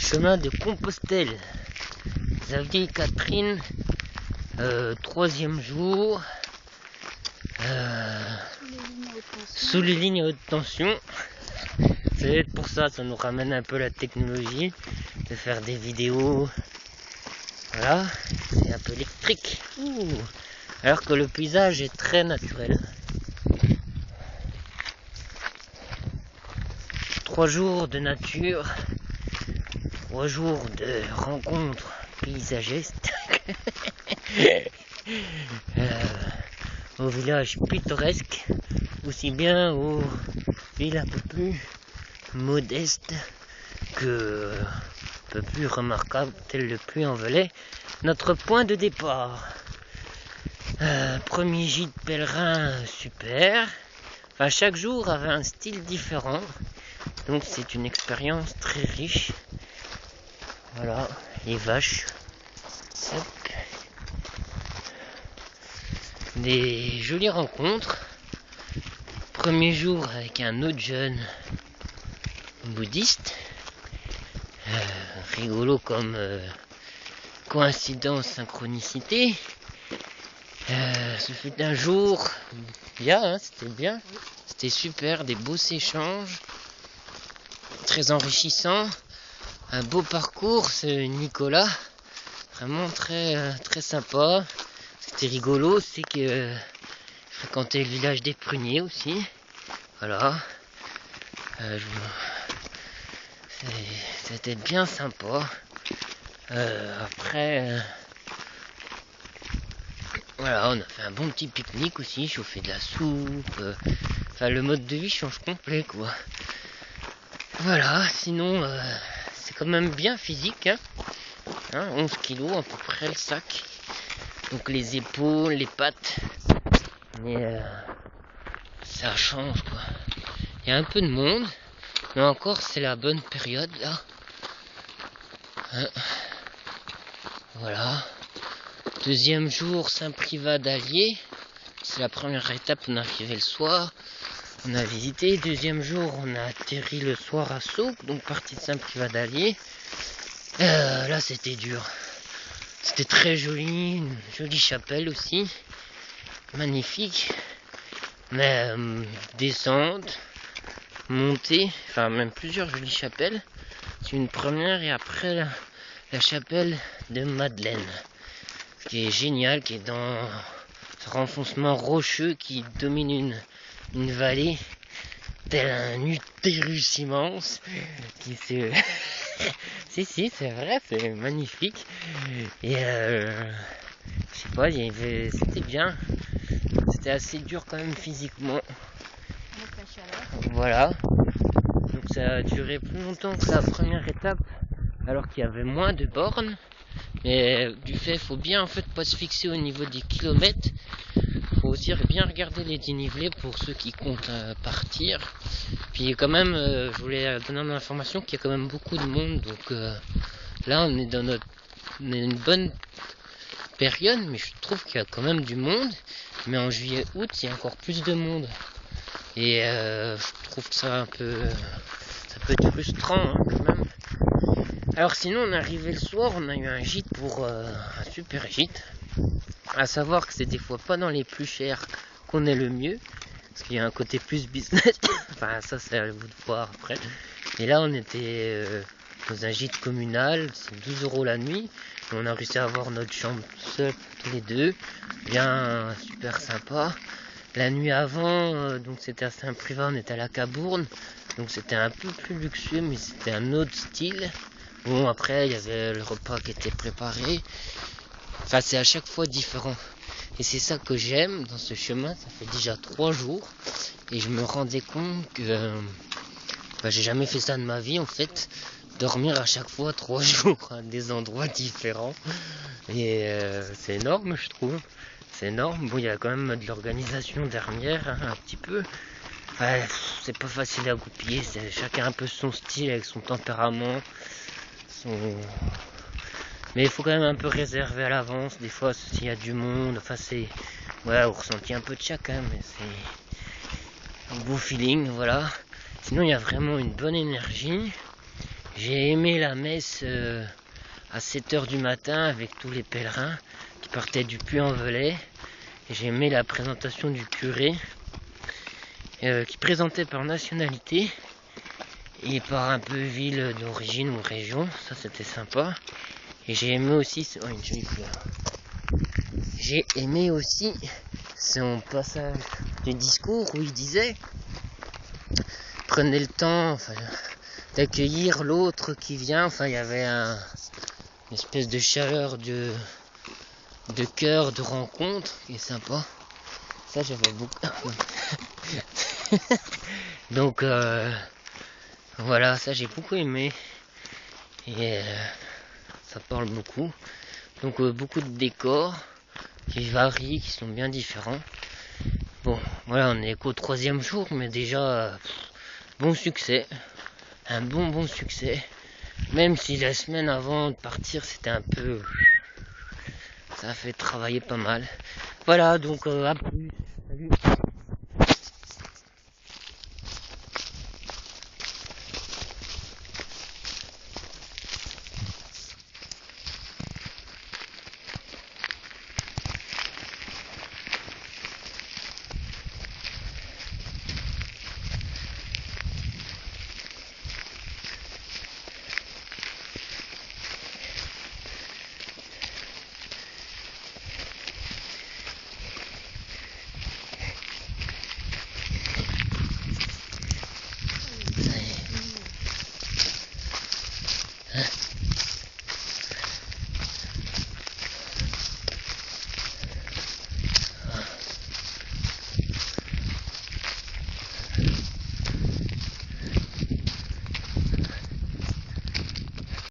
chemin de Compostelle. Xavier et Catherine, 3e jour, sous les lignes à haute tension. Ça va être pour ça, ça nous ramène un peu la technologie, de faire des vidéos. Voilà, c'est un peu électrique. Alors que le paysage est très naturel. 3 jours de nature, 3 jours de rencontres paysagistes au village pittoresque, aussi bien aux villes un peu plus modestes que un peu plus remarquables, tel le Puy-en-Velay, notre point de départ. Premier gîte pèlerin, super. Enfin, chaque jour avait un style différent, donc c'est une expérience très riche. Voilà, les vaches. Hop. Des jolies rencontres. Premier jour avec un autre jeune bouddhiste. Rigolo comme coïncidence, synchronicité. Ce fut un jour bien, hein, c'était bien. C'était super, des beaux échanges. Très enrichissant. Un beau parcours, c'est Nicolas. Vraiment très sympa. C'était rigolo, c'est que je fréquentais le village des pruniers aussi. Voilà. C'était bien sympa. Après, voilà, on a fait un bon petit pique-nique aussi, chauffé de la soupe. Enfin, le mode de vie change complet, quoi. Voilà, sinon, c'est quand même bien physique, hein. 11 kilos à peu près le sac. Donc les épaules, les pattes. Mais ça change, quoi. Il y a un peu de monde. Mais encore, c'est la bonne période, là. Voilà. 2e jour, Saint-Privat d'Allier. C'est la première étape, on est arrivé le soir. On a visité. 2e jour, on a atterri le soir à Sauque, donc partie de Saint-Privat d'Allier. Là, c'était dur. C'était très joli, une jolie chapelle aussi. Magnifique. Mais descente, montée, enfin même plusieurs jolies chapelles. C'est une première et après la chapelle de Madeleine. Ce qui est génial, qui est dans ce renfoncement rocheux qui domine une vallée, tel un utérus immense qui se... si, c'est vrai, c'est magnifique. Et je sais pas, c'était bien. C'était assez dur quand même physiquement. Voilà. Donc ça a duré plus longtemps que la première étape, alors qu'il y avait moins de bornes. Mais du fait, il faut bien en fait pas se fixer au niveau des kilomètres. Faut aussi bien regarder les dénivelés pour ceux qui comptent partir. Puis quand même, je voulais donner l'information qu'il y a quand même beaucoup de monde. Donc là, on est dans une bonne période, mais je trouve qu'il y a quand même du monde. Mais en juillet-août, il y a encore plus de monde. Et je trouve que ça peut être frustrant, hein, quand même. Alors sinon, on est arrivé le soir, on a eu un gîte pour un super gîte. À savoir que c'est des fois pas dans les plus chers qu'on est le mieux, parce qu'il y a un côté plus business. Enfin, ça c'est à vous de voir après. Et là, on était dans un gîte communal, c'est 12 € la nuit. Et on a réussi à avoir notre chambre seule tous les deux, bien super sympa. La nuit avant, donc c'était à Saint-Privat, on était à la Cabourne, donc c'était un peu plus luxueux, mais c'était un autre style. Bon, après, il y avait le repas qui était préparé. Enfin, c'est à chaque fois différent. Et c'est ça que j'aime dans ce chemin. Ça fait déjà 3 jours. Et je me rendais compte que j'ai jamais fait ça de ma vie, en fait. Dormir à chaque fois 3 jours à des endroits différents. Et c'est énorme, je trouve. C'est énorme. Bon, il y a quand même de l'organisation derrière, hein, un petit peu. Enfin, c'est pas facile à goupiller. C'est chacun un peu son style, avec son tempérament. Mais il faut quand même un peu réserver à l'avance. Des fois, s'il y a du monde, enfin c'est... Ouais, on ressentit un peu de chacun, mais c'est un beau feeling, voilà. Sinon, il y a vraiment une bonne énergie. J'ai aimé la messe à 7 h du matin avec tous les pèlerins qui partaient du Puy-en-Velay. J'ai aimé la présentation du curé qui présentait par nationalité et par un peu ville d'origine ou région. Ça c'était sympa. Et j'ai aimé aussi j'ai aimé aussi son passage du discours où il disait prenez le temps d'accueillir l'autre qui vient. Enfin, il y avait une espèce de chaleur de cœur, de rencontre qui est sympa. Ça j'avais beaucoup. Donc voilà, ça j'ai beaucoup aimé. Et ça parle beaucoup. Donc beaucoup de décors qui varient, qui sont bien différents. Bon, voilà, on est qu'au 3e jour, mais déjà bon succès. Un bon succès. Même si la semaine avant de partir, c'était un peu... Ça a fait travailler pas mal. Voilà, donc à plus. Salut.